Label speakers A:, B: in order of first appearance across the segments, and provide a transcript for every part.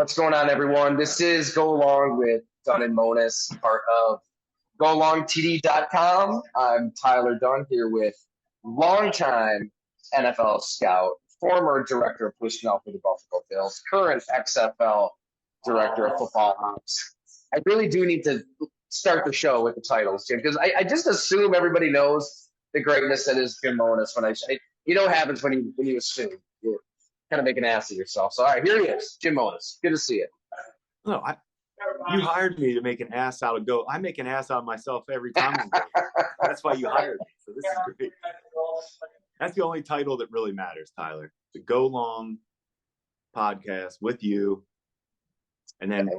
A: What's going on, everyone? This is Go Along with Dunn and Monis, part of GoAlongTD.com. I'm Tyler Dunn here with longtime NFL scout, former director of personnel for the Buffalo Bills, current XFL director of football ops. I really do need to start the show with the titles, Jim, because I just assume everybody knows the greatness that is Jim Monis when I say, you know what happens when you assume. You're kind of make an ass of yourself. So, all right, here he is, Jim Monis. Good to see you.
B: No, you hired me to make an ass out of Go. I make an ass out of myself every time. That's why you hired me. So this is great. That's the only title that really matters, Tyler. The Go Long podcast with you. And then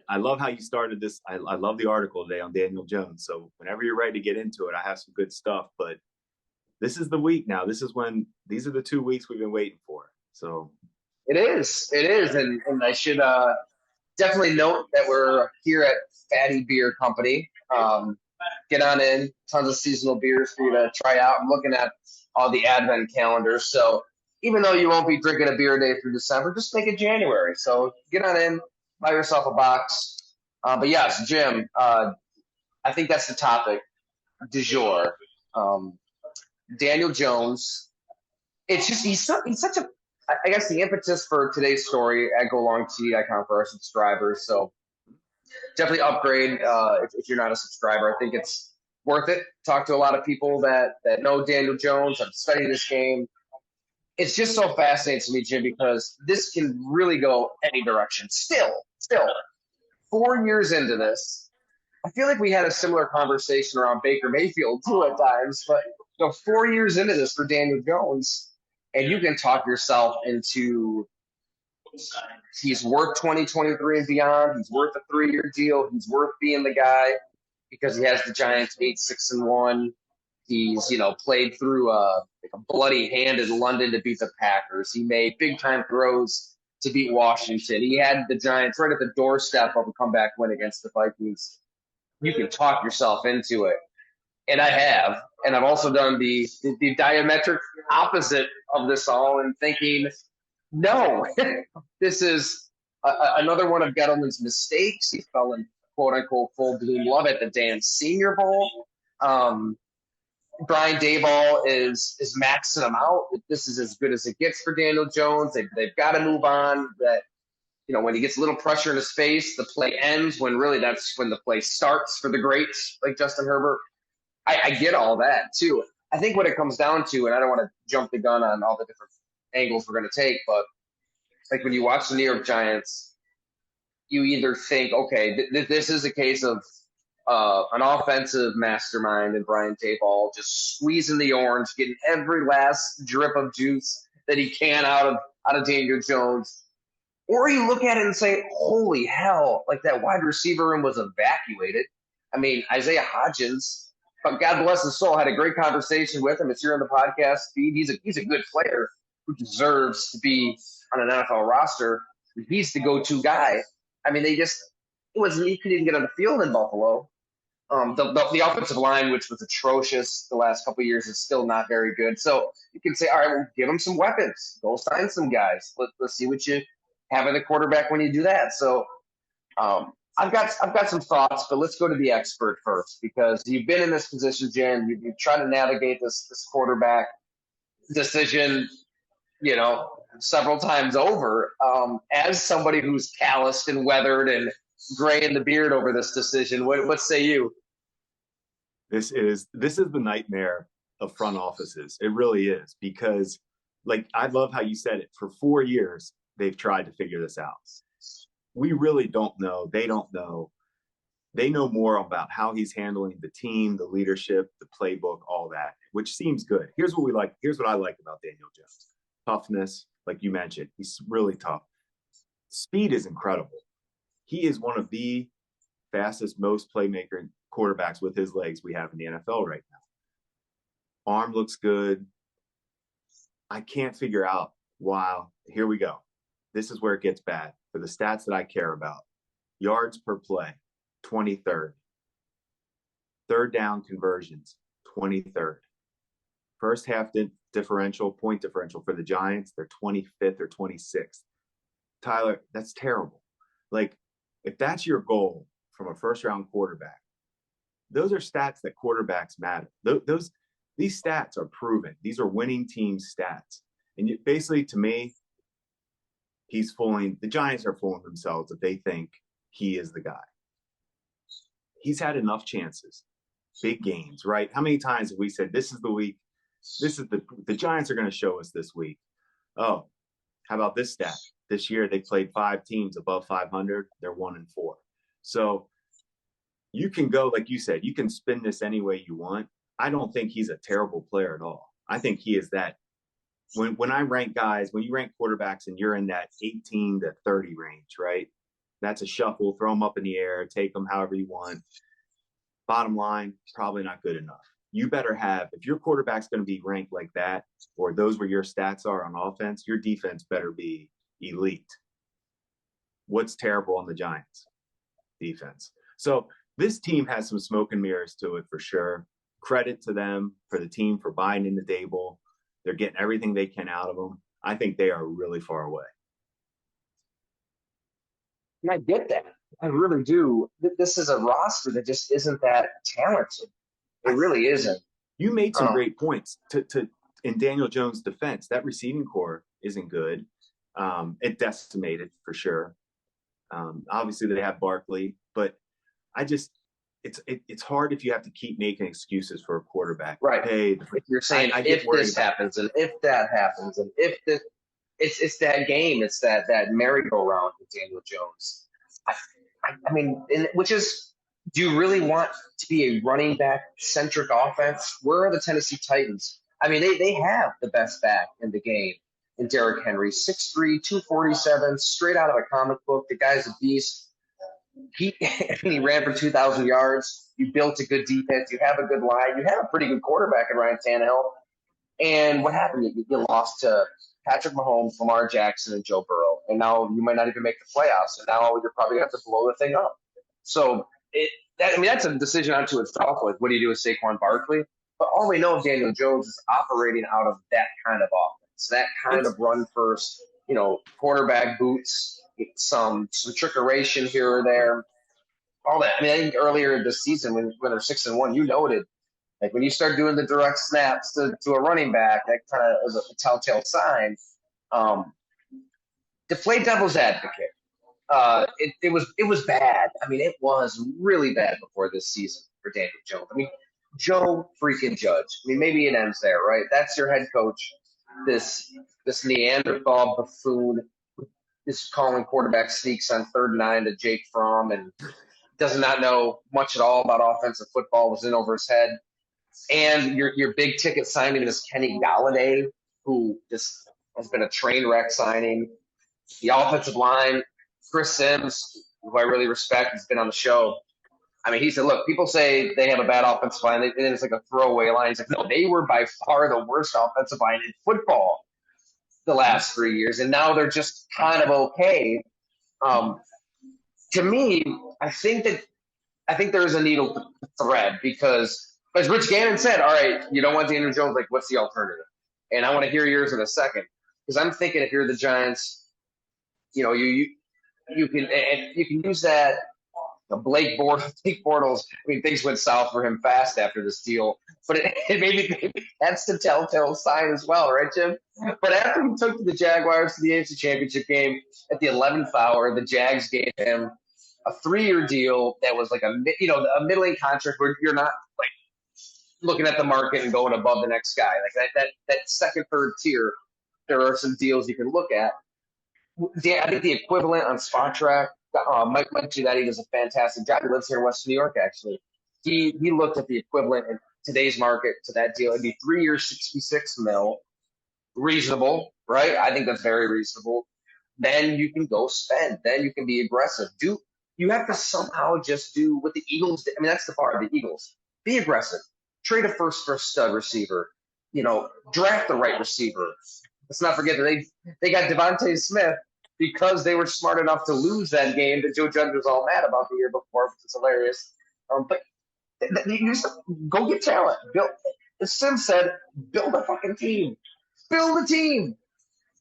B: I love how you started this. I love the article today on Daniel Jones. So whenever you're ready to get into it, I have some good stuff. But this is the week now. These are the 2 weeks we've been waiting for. So
A: it is. And I should definitely note that we're here at Fatty Beer Company. Get on in, tons of seasonal beers for you to try out. I'm looking at all the advent calendars. So even though you won't be drinking a beer a day through December, just make it January. So get on in, buy yourself a box. But yes, Jim, I think that's the topic du jour. Daniel Jones. It's just he's such a. I guess the impetus for today's story at GoAlongTD.com for our subscribers. So definitely upgrade if you're not a subscriber. I think it's worth it. Talk to a lot of people that know Daniel Jones, have studied this game. It's just so fascinating to me, Jim, because this can really go any direction. Still, 4 years into this, I feel like we had a similar conversation around Baker Mayfield too at times. But 4 years into this for Daniel Jones, and you can talk yourself into he's worth 2023 and beyond. He's worth a 3-year deal. He's worth being the guy because he has the Giants 8-6-1. He's played through a bloody hand in London to beat the Packers. He made big time throws to beat Washington. He had the Giants right at the doorstep of a comeback win against the Vikings. You can talk yourself into it. And I have. And I've also done the diametric opposite of this all and thinking, no, this is another one of Gettleman's mistakes. He fell in quote-unquote full bloom love at the Dan Senior Bowl. Brian Daboll is maxing him out. This is as good as it gets for Daniel Jones. They've got to move on. That when he gets a little pressure in his face, the play ends when really that's when the play starts for the greats like Justin Herbert. I get all that, too. I think what it comes down to, and I don't want to jump the gun on all the different angles we're going to take, but like when you watch the New York Giants, you either think, okay, this is a case of an offensive mastermind and Brian Daboll just squeezing the orange, getting every last drip of juice that he can out of Daniel Jones. Or you look at it and say, holy hell, like that wide receiver room was evacuated. I mean, Isaiah Hodgins, but God bless his soul, had a great conversation with him. It's here on the podcast feed. He's a good player who deserves to be on an NFL roster. He's the go-to guy. I mean, he couldn't even get on the field in Buffalo. The offensive line, which was atrocious the last couple of years, is still not very good. So you can say, all right, well, give him some weapons. Go sign some guys. Let's see what you have in the quarterback when you do that. So I've got some thoughts, but let's go to the expert first because you've been in this position, Jen. You've tried to navigate this quarterback decision, several times over. As somebody who's calloused and weathered and gray in the beard over this decision, what say you?
B: This is the nightmare of front offices. It really is because, I love how you said it. For 4 years, they've tried to figure this out. We really don't know. They don't know. They know more about how he's handling the team, the leadership, the playbook, all that, which seems good. Here's what we like. Here's what I like about Daniel Jones. Toughness, like you mentioned. He's really tough. Speed is incredible. He is one of the fastest, most playmaker quarterbacks with his legs we have in the NFL right now. Arm looks good. I can't figure out, wow, here we go. This is where it gets bad. For the stats that I care about, yards per play, 23rd. Third down conversions, 23rd. First half point differential for the Giants, they're 25th or 26th. Tyler, that's terrible. Like, if that's your goal from a first round quarterback, those are stats that quarterbacks matter. These stats are proven. These are winning team stats. And basically, to me, the Giants are fooling themselves if they think he is the guy. He's had enough chances, big games, right? How many times have we said, this is the week, the Giants are going to show us this week? Oh, how about this stat? This year they played 5 teams above 500. They're 1-4. So you can go, like you said, you can spin this any way you want. I don't think he's a terrible player at all. I think he is that. When I rank guys, when you rank quarterbacks and you're in that 18 to 30 range, right? That's a shuffle. Throw them up in the air, take them however you want. Bottom line, probably not good enough. You better have, if your quarterback's going to be ranked like that, or those where your stats are on offense, your defense better be elite. What's terrible on the Giants? Defense. So this team has some smoke and mirrors to it for sure. Credit to them, for the team, for buying in the Dable. They're getting everything they can out of them. I think they are really far away.
A: And I get that. I really do. This is a roster that just isn't that talented. It really isn't.
B: You made some great points to in Daniel Jones' defense. That receiving core isn't good. It decimated for sure. Obviously, they have Barkley, but it's hard if you have to keep making excuses for a quarterback.
A: Right.
B: Hey,
A: if you're saying if this happens and if that happens and if this, it's that game. It's that merry-go-round with Daniel Jones. I mean, which is, do you really want to be a running back-centric offense? Where are the Tennessee Titans? I mean, they have the best back in the game in Derrick Henry, 6'3", 247, straight out of a comic book. The guy's a beast. He ran for 2,000 yards. You built a good defense. You have a good line. You have a pretty good quarterback in Ryan Tannehill. And what happened? You lost to Patrick Mahomes, Lamar Jackson, and Joe Burrow. And now you might not even make the playoffs. And now you're probably going to have to blow the thing up. So, that's a decision unto itself. Like, what do you do with Saquon Barkley? But all we know of Daniel Jones is operating out of that kind of offense, that kind of run first, quarterback boots, some trickeration here or there, all that. I mean, I think earlier this season when they're 6-1, you noted, like, when you start doing the direct snaps to a running back, that kind of is a telltale sign. To play devil's advocate, it was bad. I mean, it was really bad before this season for Daniel Jones. I mean, Joe freaking Judge. I mean, maybe it ends there, right? That's your head coach. This Neanderthal buffoon is calling quarterback sneaks on 3rd and 9 to Jake Fromm and does not know much at all about offensive football, was in over his head. And your big ticket signing is Kenny Galladay, who just has been a train wreck signing. The offensive line, Chris Sims, who I really respect, has been on the show. I mean, he said, look, people say they have a bad offensive line, and it's like a throwaway line. He's like, no, they were by far the worst offensive line in football the last 3 years, and now they're just kind of okay. To me, I think there's a needle thread because, as Rich Gannon said, all right, you don't want Daniel Jones, like, what's the alternative? And I want to hear yours in a second, because I'm thinking if you're the Giants, you can use that. Blake Bortles, I mean, things went south for him fast after this deal, but maybe that's the telltale sign as well, right, Jim? But after he took the Jaguars to the AFC Championship game at the 11th hour, the Jags gave him a 3-year deal that was like a middling contract where you're not like looking at the market and going above the next guy. Like that second, third tier, there are some deals you can look at. I think the equivalent on Spotrac, Mike Giudetti does a fantastic job. He lives here in West New York, actually. He looked at the equivalent in today's market to that deal. It'd be 3 years, $66 million. Reasonable, right? I think that's very reasonable. Then you can go spend. Then you can be aggressive. You have to somehow just do what the Eagles did. I mean, that's the part of the Eagles. Be aggressive. Trade a first for a stud receiver. Draft the right receiver. Let's not forget that they got Devontae Smith because they were smart enough to lose that game that Joe Judge was all mad about the year before, which is hilarious. But you just go get talent. As Sim said, build a fucking team. Build a team.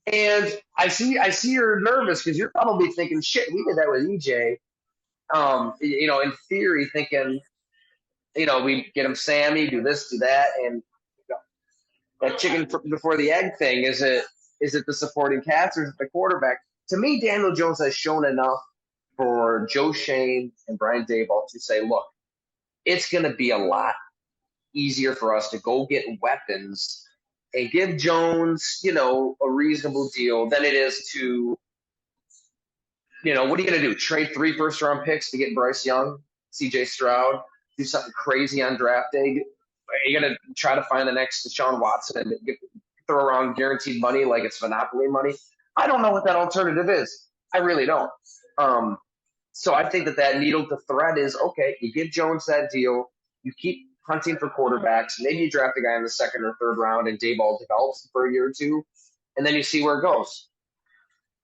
A: And I see you're nervous because you're probably thinking, shit, we did that with EJ. In theory, thinking, we get him Sammy, do this, do that, and that chicken before the egg thing. Is it the supporting cast or is it the quarterback? To me, Daniel Jones has shown enough for Joe Shane and Brian Daboll to say, look, it's going to be a lot easier for us to go get weapons and give Jones, a reasonable deal than it is to, what are you going to do? Trade 3 first-round picks to get Bryce Young, C.J. Stroud, do something crazy on draft day? Are you going to try to find the next Deshaun Watson and throw around guaranteed money like it's Monopoly money? I don't know what that alternative is. I really don't. So I think that needle to thread is, okay, you give Jones that deal, you keep hunting for quarterbacks, maybe you draft a guy in the second or third round and Daboll develops for a year or two, and then you see where it goes.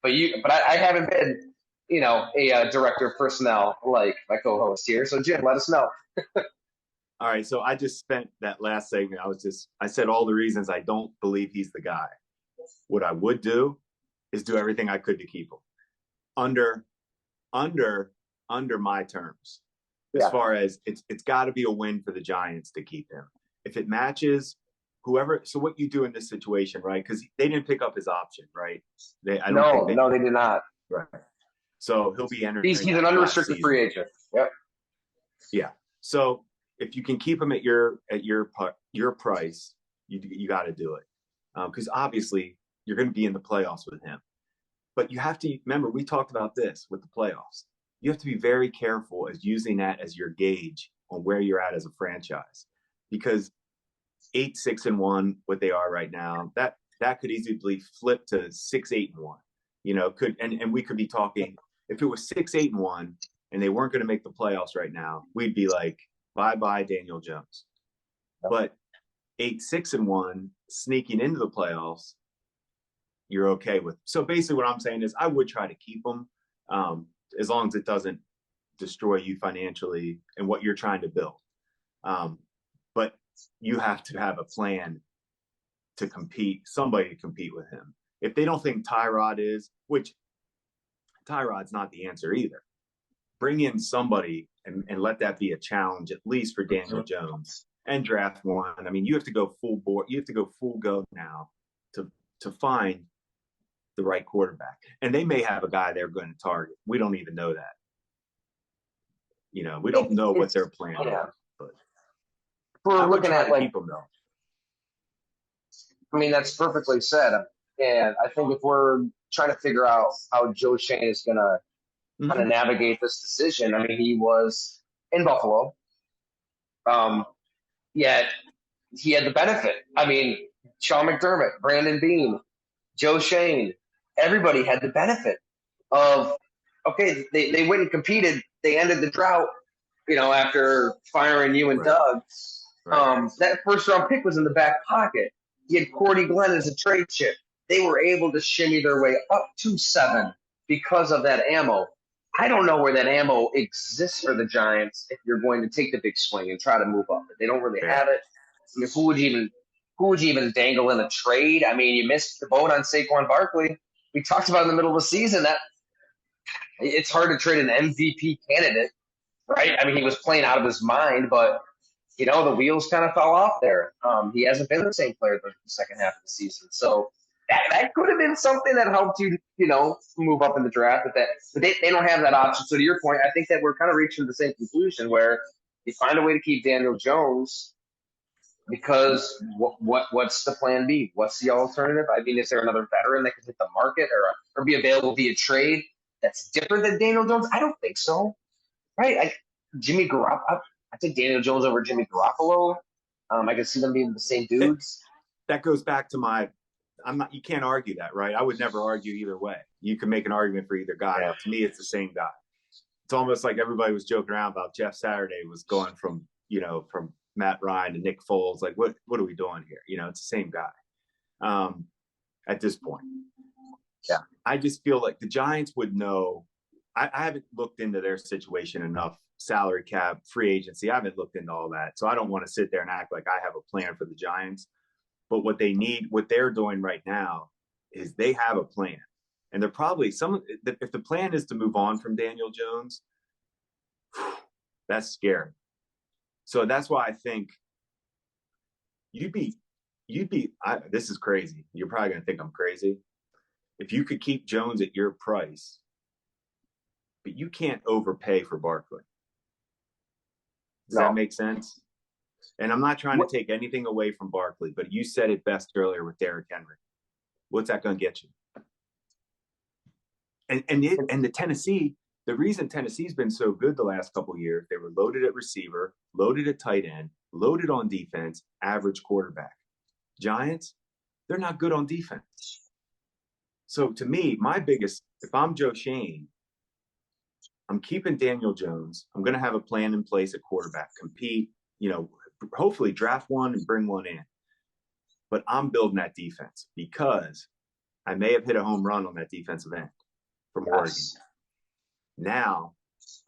A: But I haven't been, a director of personnel like my co-host here. So Jim, let us know.
B: All right, so I just spent that last segment. I said all the reasons I don't believe he's the guy. What I would do is do everything I could to keep him under my terms. As far as it's got to be a win for the Giants to keep him. If it matches whoever, so what you do in this situation, right? Because they didn't pick up his option, right?
A: They did not.
B: Right. So he'll be entering.
A: He's an unrestricted free agent. Yep.
B: Yeah. So if you can keep him at your price, you got to do it, because obviously you're going to be in the playoffs with him. But you have to remember, we talked about this with the playoffs. You have to be very careful as using that as your gauge on where you're at as a franchise, because 8-6-1, what they are right now, that could easily flip to 6-8-1. And we could be talking, if it was 6-8-1 and they weren't going to make the playoffs right now, we'd be like, bye Daniel Jones. But 8-6-1 sneaking into the playoffs, you're okay with. So basically what I'm saying is I would try to keep them, as long as it doesn't destroy you financially and what you're trying to build. But you have to have a plan to somebody to compete with him. If they don't think Tyrod is, which Tyrod's not the answer either, bring in somebody and let that be a challenge, at least for Daniel Jones, and draft one. I mean, you have to go full board. You have to go full go now to find the right quarterback. And they may have a guy they're going to target. We don't even know that. We don't know what their plan is. But
A: we're looking at keep them, though. I mean, that's perfectly said. And I think if we're trying to figure out how Joe Shane is going to kind of navigate this decision, I mean, he was in Buffalo. Yet he had the benefit. I mean, Sean McDermott, Brandon Beane, Joe Shane, everybody had the benefit of, okay, they went and competed. They ended the drought, after firing you and Doug. Right. That first-round pick was in the back pocket. He had Cordy Glenn as a trade chip. They were able to shimmy their way up to 7 because of that ammo. I don't know where that ammo exists for the Giants if you're going to take the big swing and try to move up. They don't really have it. I mean, who would you even dangle in a trade? I mean, you missed the boat on Saquon Barkley. We talked about in the middle of the season that it's hard to trade an MVP candidate, right? I mean, he was playing out of his mind, but the wheels kind of fell off there. He hasn't been the same player the second half of the season. So that could have been something that helped you, move up in the draft. But they don't have that option. So to your point, I think that we're kind of reaching the same conclusion where you find a way to keep Daniel Jones because what's the plan B? What's the alternative? I mean, is there another veteran that could hit the market or be available via trade that's different than Daniel Jones? I don't think so. Right? Jimmy Garoppolo. I think Daniel Jones over Jimmy Garoppolo. I can see them being the same dudes.
B: That goes back to you can't argue that, right? I would never argue either way. You can make an argument for either guy. Yeah. To me, it's the same guy. It's almost like everybody was joking around about Jeff Saturday was going from Matt Ryan to Nick Foles. Like, what are we doing here? It's the same guy at this point. Yeah. I just feel like the Giants would know. I haven't looked into their situation enough. Salary cap, free agency. I haven't looked into all that. So I don't want to sit there and act like I have a plan for the Giants. But what they're doing right now is they have a plan. And they're probably if the plan is to move on from Daniel Jones, that's scary. So that's why I think this is crazy. You're probably going to think I'm crazy. If you could keep Jones at your price, but you can't overpay for Barkley. Does that make sense? And I'm not trying to take anything away from Barkley, but you said it best earlier with Derrick Henry. What's that going to get you? And the Tennessee, the reason Tennessee's been so good the last couple of years, they were loaded at receiver, loaded at tight end, loaded on defense, average quarterback. Giants, they're not good on defense. So to me, if I'm Joe Schoen, I'm keeping Daniel Jones. I'm going to have a plan in place at quarterback, compete, hopefully draft one and bring one in. But I'm building that defense because I may have hit a home run on that defensive end from Oregon. Now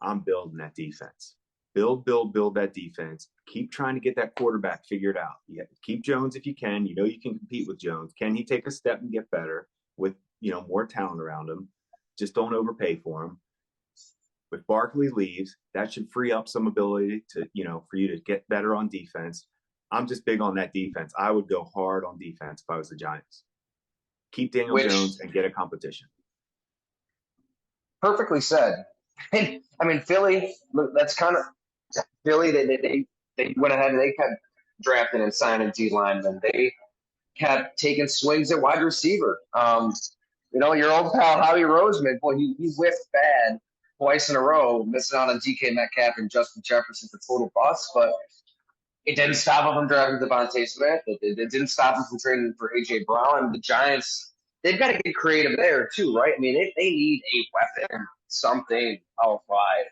B: I'm building that defense. Build that defense. Keep trying to get that quarterback figured out. You keep Jones if you can. You can compete with Jones. Can he take a step and get better with, more talent around him? Just don't overpay for him. If Barkley leaves, that should free up some ability to, for you to get better on defense. I'm just big on that defense. I would go hard on defense if I was the Giants. Keep Daniel Jones and get a competition.
A: Perfectly said. I mean, Philly, that's kind of Philly. They went ahead and they kept drafting and signing D linemen. They kept taking swings at wide receiver. Your old pal Howie Roseman, boy, he whiffed bad twice in a row, missing out on DK Metcalf and Justin Jefferson for total busts, but it didn't stop him from drafting Devontae Smith. It didn't stop him from trading for A.J. Brown. The Giants, they've got to get creative there too, right? I mean, they need a weapon, something outside.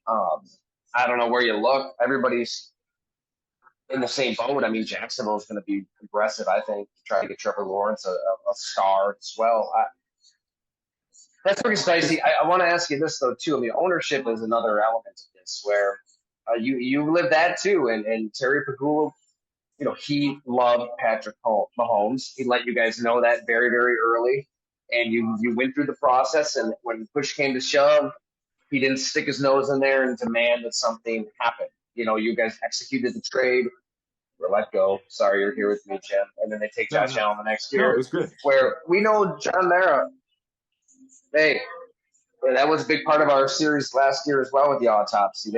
A: I don't know where you look. Everybody's in the same boat. I mean, Jacksonville's going to be aggressive, I think, to try to get Trevor Lawrence a star as well. That's pretty spicy. I want to ask you this, though, too. I mean, ownership is another element of this where you live that, too. And Terry Pagula, he loved Patrick Mahomes. He let you guys know that very, very early. And you went through the process. And when push came to shove, he didn't stick his nose in there and demand that something happen. You guys executed the trade. We're let go. Sorry, you're here with me, Jim. And then they take Josh Allen the next year.
B: No, it was good.
A: Where we know John Mara. Hey, that was a big part of our series last year as well with the autopsy.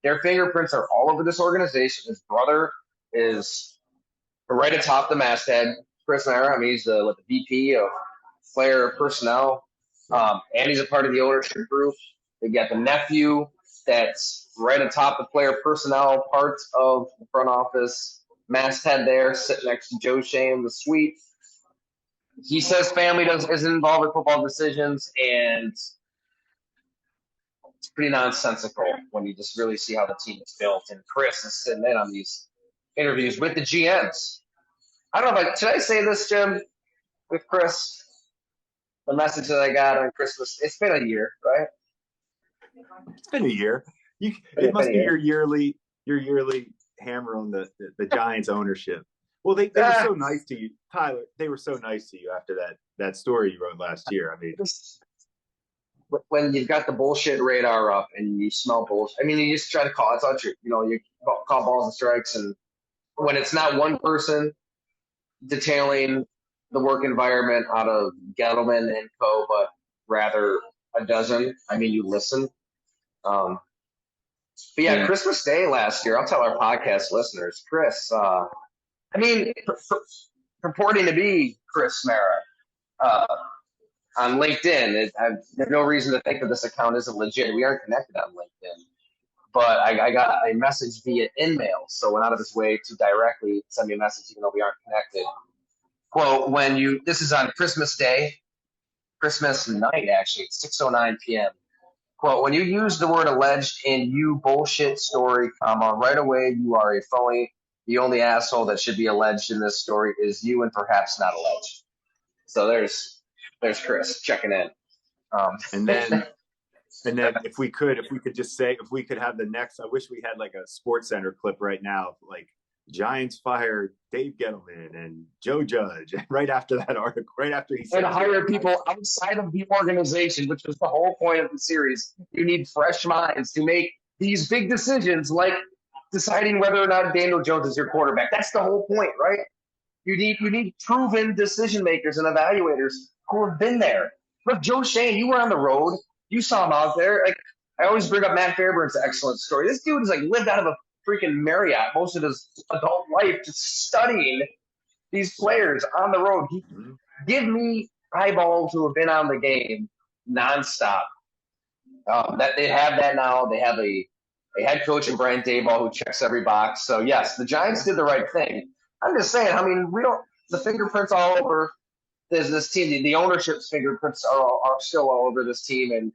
A: Their fingerprints are all over this organization. His brother is right atop the masthead. Chris Mara, I mean, he's the VP of player personnel, and he's a part of the ownership group. They got the nephew that's right atop the player personnel parts of the front office masthead there, sitting next to Joe Schoen, the suite. He says family isn't involved with football decisions, and it's pretty nonsensical when you just really see how the team is built. And Chris is sitting in on these interviews with the GMs. I don't know should I say this, Jim, with Chris? The message that I got on Christmas. It's been a year, right?
B: It's been a year. It must be your yearly hammer on the Giants ownership. Well, they were so nice to you, Tyler. They were so nice to you after that story you wrote last year. I mean,
A: when you've got the bullshit radar up and you smell bullshit, I mean, you just try to call. It's all true. You call balls and strikes, and when it's not one person detailing the work environment out of Gettleman and co, but rather a dozen. I mean, you listen. But yeah, Christmas Day last year, I'll tell our podcast listeners, Chris, purporting to be Chris Mara on LinkedIn. There's no reason to think that this account isn't legit. We aren't connected on LinkedIn. But I got a message via InMail, so went out of his way to directly send me a message even though we aren't connected. Quote, this is on Christmas Day, Christmas night actually, it's 6:09 p.m. Quote, when you use the word alleged in you bullshit story, right away you are a phony. The only asshole that should be alleged in this story is you and perhaps not alleged. So there's Chris checking in.
B: And then if we could just say, if we could have the next, I wish we had like a Sports Center clip right now, like Giants fired Dave Gettleman and Joe Judge right after that article, right after he said
A: And hire people outside of the organization, which was the whole point of the series. You need fresh minds to make these big decisions, like deciding whether or not Daniel Jones is your quarterback. That's the whole point, right? You need proven decision makers and evaluators who have been there. Look, Joe Shane, you were on the road. You saw him out there. Like I always bring up Matt Fairburn's excellent story. This dude is like lived out of a freaking Marriott most of his adult life, just studying these players on the road. Give me eyeballs who have been on the game nonstop. That they have that now. They have a head coach in Brian Daboll who checks every box. So yes, the Giants did the right thing. I'm just saying. I mean, we don't. The fingerprints all over this team. The ownership's fingerprints are still all over this team, and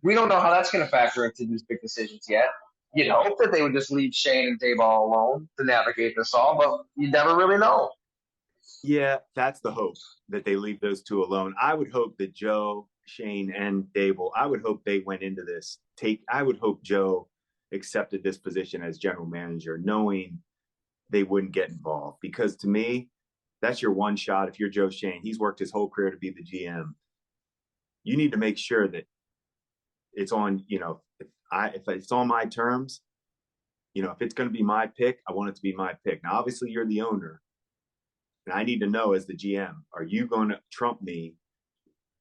A: we don't know how that's going to factor into these big decisions yet. You'd hope that they would just leave Shane and Daboll alone to navigate this all, but you never really know.
B: Yeah, that's the hope, that they leave those two alone. I would hope that Joe, Shane, and Daboll, I would hope they went into this. I would hope Joe accepted this position as general manager, knowing they wouldn't get involved. Because to me, that's your one shot. If you're Joe Shane, he's worked his whole career to be the GM. You need to make sure that it's on, if it's on my terms, if it's going to be my pick, I want it to be my pick. Now, obviously, you're the owner. And I need to know as the GM, are you going to trump me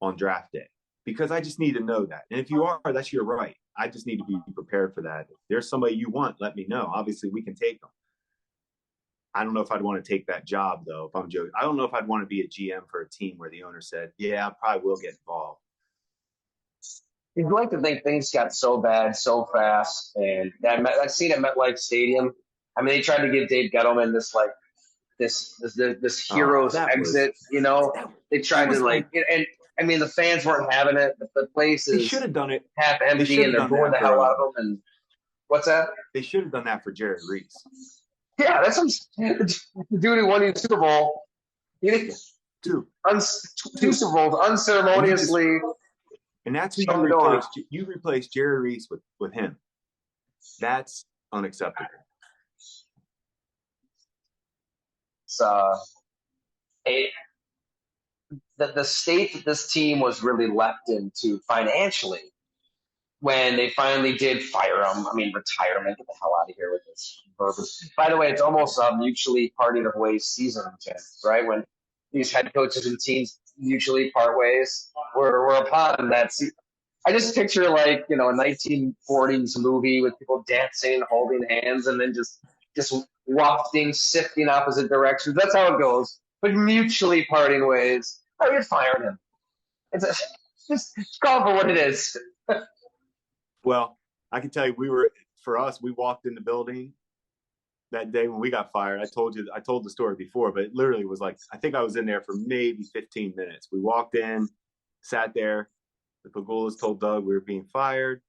B: on draft day? Because I just need to know that. And if you are, that's your right. I just need to be prepared for that. If there's somebody you want, let me know. Obviously, we can take them. I don't know if I'd want to take that job, though, if I'm joking. I don't know if I'd want to be a GM for a team where the owner said, yeah, I probably will get involved.
A: You'd like to think things got so bad so fast. And that scene at MetLife Stadium, I mean, they tried to give Dave Gettleman this hero's exit, they tried to and I mean the fans weren't having it. The place is
B: should have done it
A: half empty and they're booing the hell out of them. And what's that?
B: They should have done that for Jerry Reese.
A: Yeah, that's the dude who won the Super Bowl. Two Super Bowls unceremoniously.
B: And that's who you replaced Jerry Reese with him. That's unacceptable.
A: The state that this team was really left into financially when they finally did fire him. I mean, retirement. Get the hell out of here with this verbiage. By the way, it's almost a mutually parting of ways season, right? When these head coaches and teams mutually part ways, we're upon that. I just picture a 1940s movie with people dancing and holding hands and then just wafting, sifting opposite directions. That's how it goes. But mutually parting ways. I would fire him. Just call it for what it is.
B: Well, I can tell you, we walked in the building that day when we got fired. I told the story before, but it literally was I think I was in there for maybe 15 minutes. We walked in, sat there. The Pegulas told Doug we were being fired.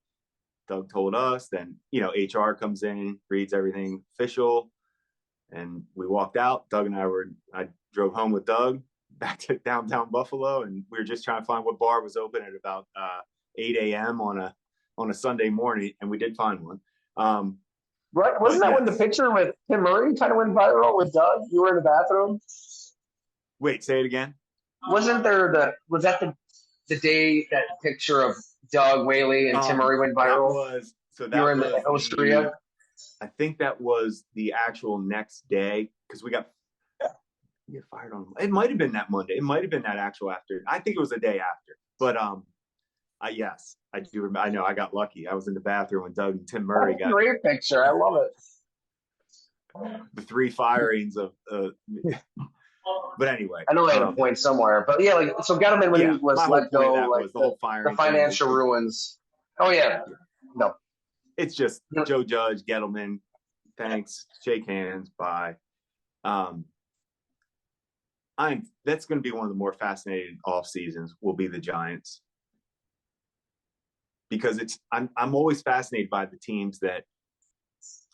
B: Doug told us. Then, HR comes in, reads everything official. And we walked out. Doug and I drove home with Doug back to downtown Buffalo. And we were just trying to find what bar was open at about 8 a.m. on a Sunday morning. And we did find one.
A: Right. Wasn't that when the picture with Tim Murray kind of went viral with Doug? You were in the bathroom?
B: Wait, say it again.
A: Was that the day that picture of Doug Whaley and Tim Murray went viral? You were in the Austria?
B: I think that was the actual next day because we got fired on. It might have been that Monday. It might have been that actual after. I think it was the day after. But yes, I do remember. I know I got lucky. I was in the bathroom when Doug and Tim Murray got.
A: Great picture. I love it.
B: The three firings of. But anyway,
A: I know I had a point somewhere, but yeah, so Gettleman when he was let go, was the whole firing, the financial ruins. Oh yeah, no.
B: It's just Joe Judge, Gettleman, thanks, shake hands, bye. That's going to be one of the more fascinating off seasons. Will be the Giants because I'm always fascinated by the teams that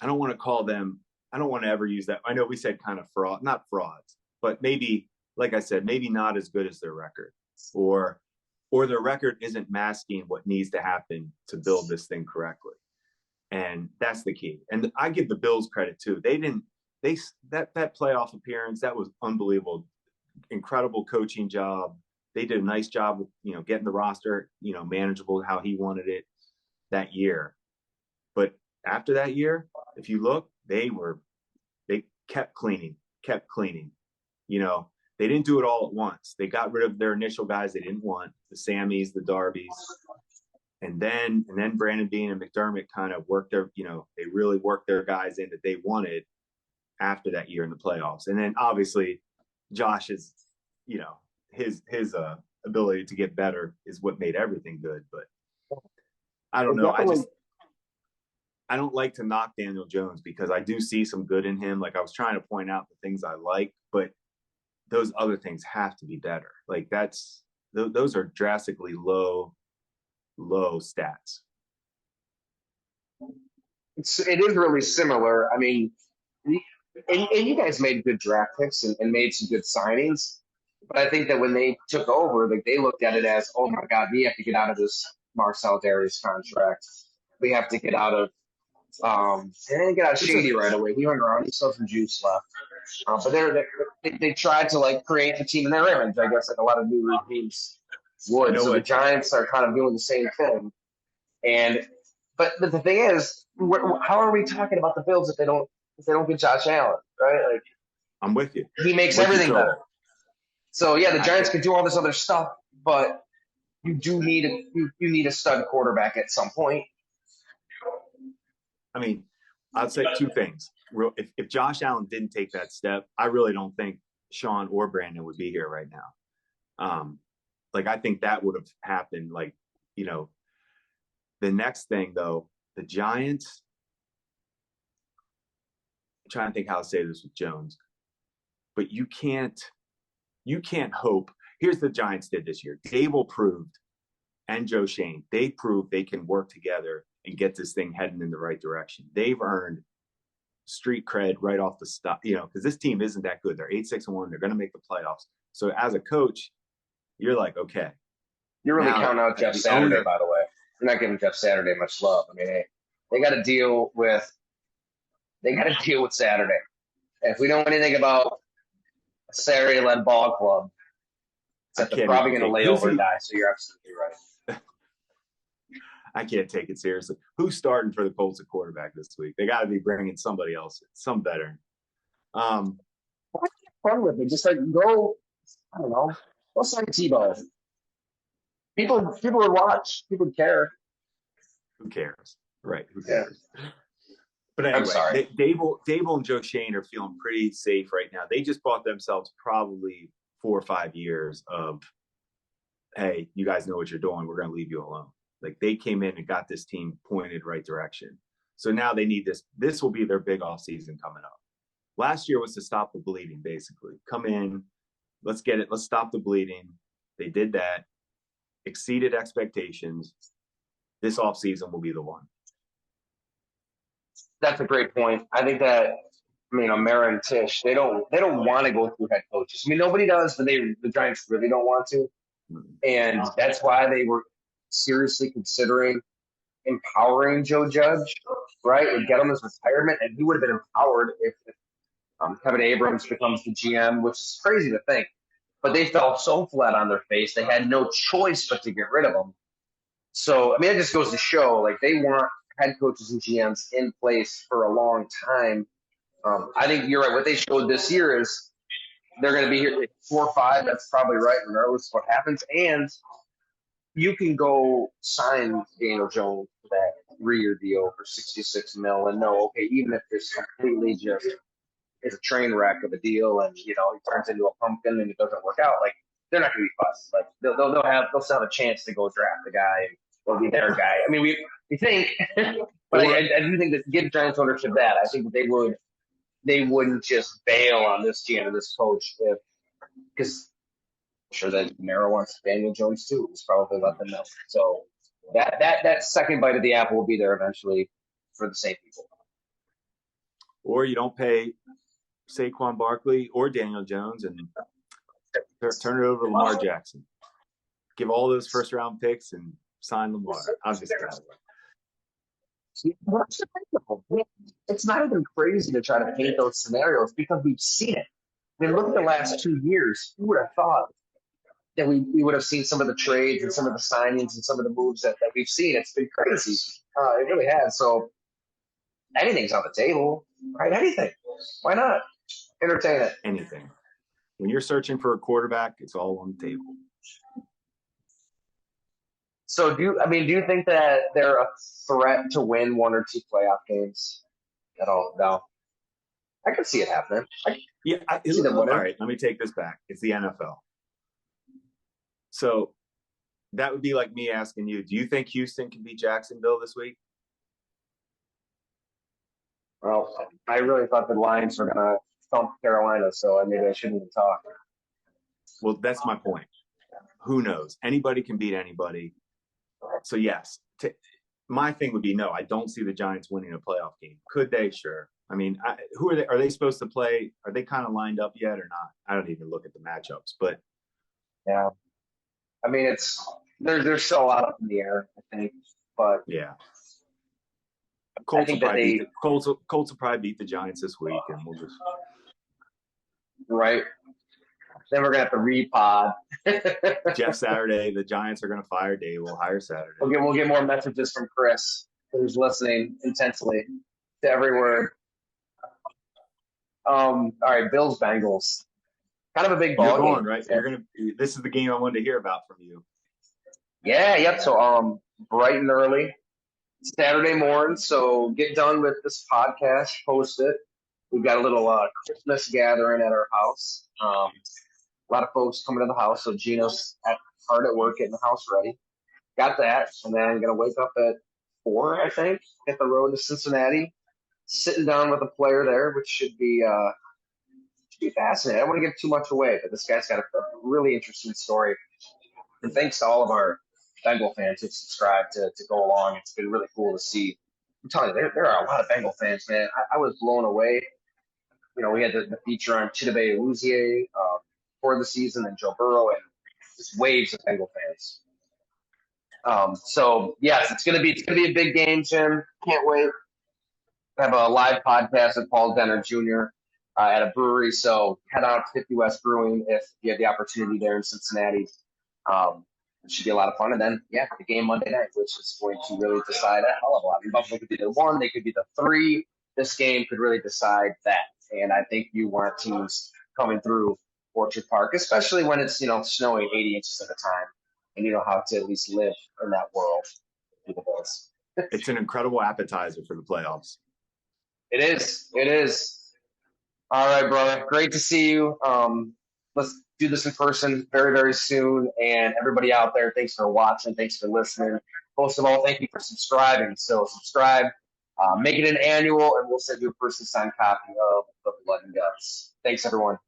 B: I don't want to call them. I don't want to ever use that. I know we said kind of not frauds, but maybe, like I said, maybe not as good as their record, or their record isn't masking what needs to happen to build this thing correctly. And that's the key. And I give the Bills credit too. They didn't that playoff appearance, that was unbelievable. Incredible coaching job. They did a nice job with, getting the roster, manageable how he wanted it that year. But after that year, if you look, they kept cleaning. They didn't do it all at once. They got rid of their initial guys they didn't want, the Sammys, the Darbys. And then Brandon Beane and McDermott kind of worked they really worked their guys in that they wanted after that year in the playoffs. And then obviously Josh is, his ability to get better is what made everything good. But I don't know. I don't like to knock Daniel Jones because I do see some good in him. Like I was trying to point out the things I like, but those other things have to be better. Like those are drastically low stats.
A: It is really similar. I mean, and you guys made good draft picks and made some good signings. But I think that when they took over, like they looked at it as, oh my God, we have to get out of this Marcel Darius contract. We have to get out of and then get out of Shady right away. He went around, he still has some juice left. But they tried to like create a team in their image, I guess, like a lot of new teams would. So the Giants are kind of doing the same thing. But the thing is, how are we talking about the Bills if they don't get Josh Allen, right? Like,
B: I'm with you.
A: He makes everything better. So yeah, the Giants can do all this other stuff, but you do need a stud quarterback at some point.
B: I mean, I'd say two things. If Josh Allen didn't take that step, I really don't think Sean or Brandon would be here right now. I think that would have happened. The next thing though, the Giants. I'm trying to think how to say this with Jones, but you can't hope. Here's the Giants did this year. Dable proved, and Joe Shane, they proved they can work together and get this thing heading in the right direction. They've earned street cred right off the stop, because this team isn't that good. They're 8-6-1. They're going to make the playoffs. So as a coach, you're like, okay.
A: You're really counting out Jeff Saturday, by the way. You're not giving Jeff Saturday much love. I mean, they got to deal with Saturday. And if we know anything about a Saturday-led ball club, it's that they're probably going to lay over a guy. So you're absolutely right.
B: I can't take it seriously. Who's starting for the Colts at quarterback this week? They got to be bringing somebody else, some veteran.
A: What's fun with it? Just like go, I don't know, go sign Tebow. People would watch. People would care.
B: Who cares? Right? Who cares?
A: Yeah.
B: But anyway,
A: I'm sorry.
B: Dable and Joe Shane are feeling pretty safe right now. They just bought themselves probably 4 or 5 years of, hey, you guys know what you're doing. We're going to leave you alone. Like they came in and got this team pointed right direction. So now they need this. This will be their big off season coming up. Last year was to stop the bleeding, basically. Come in, let's get it. Let's stop the bleeding. They did that, exceeded expectations. This off season will be the one.
A: That's a great point. I think that, Mara and Tisch, they don't want to go through head coaches. Nobody does, but the Giants really don't want to. And that's why they were seriously considering empowering Joe Judge, right? And get him his retirement, and he would have been empowered if Kevin Abrams becomes the GM, which is crazy to think. But they fell so flat on their face, they had no choice but to get rid of him. So, it just goes to show, like, they want head coaches and GMs in place for a long time. I think you're right. What they showed this year is they're going to be here at 4 or 5. That's probably right, regardless of what happens. And you can go sign Daniel Jones for that 3-year deal for $66 million and know, okay, even if this completely just is a train wreck of a deal and, he turns into a pumpkin and it doesn't work out, like, they're not going to be fussed. Like, they'll still have a chance to go draft the guy and they'll be their guy. We think, but I do think that give Giants ownership that. I think that they wouldn't just bail on this GM or this coach because I'm sure that Mara wants Daniel Jones too. He's probably let them know. So that second bite of the apple will be there eventually for the same people.
B: Or you don't pay Saquon Barkley or Daniel Jones and turn it over to Lamar Jackson. Give all those first round picks and sign Lamar. I'm just
A: It's not even crazy to try to paint those scenarios because we've seen it. I mean, look at the last 2 years. Who would have thought that we would have seen some of the trades and some of the signings and some of the moves that we've seen? It's been crazy. It really has. So anything's on the table, right? Anything. Why not? Entertain it.
B: Anything. When you're searching for a quarterback, it's all on the table.
A: So do you think that they're a threat to win one or two playoff games at all? No. I can see it happening.
B: All right, let me take this back. It's the NFL. So that would be like me asking you, do you think Houston can beat Jacksonville this week?
A: Well, I really thought the Lions were going to thump Carolina, so maybe I shouldn't even talk.
B: Well, that's my point. Who knows? Anybody can beat anybody. So, yes, my thing would be no, I don't see the Giants winning a playoff game. Could they? Sure. I mean, who are they? Are they supposed to play? Are they kind of lined up yet or not? I don't even look at the matchups, but
A: yeah, I mean, there's still a lot up in the air, I think, but
B: yeah,
A: Colts
B: will probably beat the Giants this week, and we'll just
A: right. Then we're gonna have to repod.
B: Jeff Saturday. The Giants are gonna fire Dave. We'll hire Saturday.
A: We'll get more messages from Chris, who's listening intensely to every word. All right, Bills Bengals. Kind of a big ball
B: You're going,
A: game,
B: right? This is the game I wanted to hear about from you.
A: Yeah, yep. So bright and early, Saturday morning. So get done with this podcast, post it. We've got a little Christmas gathering at our house. A lot of folks coming to the house. So Gino's hard at work getting the house ready. Got that, and then I'm gonna wake up at 4, I think, hit the road to Cincinnati. Sitting down with a player there, which should be fascinating. I don't want to give too much away, but this guy's got a really interesting story. And thanks to all of our Bengal fans who've subscribed to go along. It's been really cool to see. I'm telling you, there are a lot of Bengal fans, man. I was blown away. You know, we had the feature on Chidobe Awuzie for the season, and Joe Burrow, and just waves of Bengal fans. So yes, it's gonna be a big game, Jim. Can't wait. I have a live podcast with Paul Denner Jr. At a brewery, so head out to 50 West Brewing if you have the opportunity there in Cincinnati. It should be a lot of fun. And then, the game Monday night, which is going to really decide a hell of a lot. I mean, Buffalo could be the 1, they could be the 3. This game could really decide that. And I think you want teams coming through Orchard Park, especially when it's, snowing 80 inches at a time, and you know how to at least live in that world.
B: It's an incredible appetizer for the playoffs.
A: It is. All right, brother. Great to see you. Let's do this in person very, very soon. And everybody out there, thanks for watching. Thanks for listening. Most of all, thank you for subscribing. So subscribe, make it an annual, and we'll send you a person signed copy of the Blood and Guts. Thanks, everyone.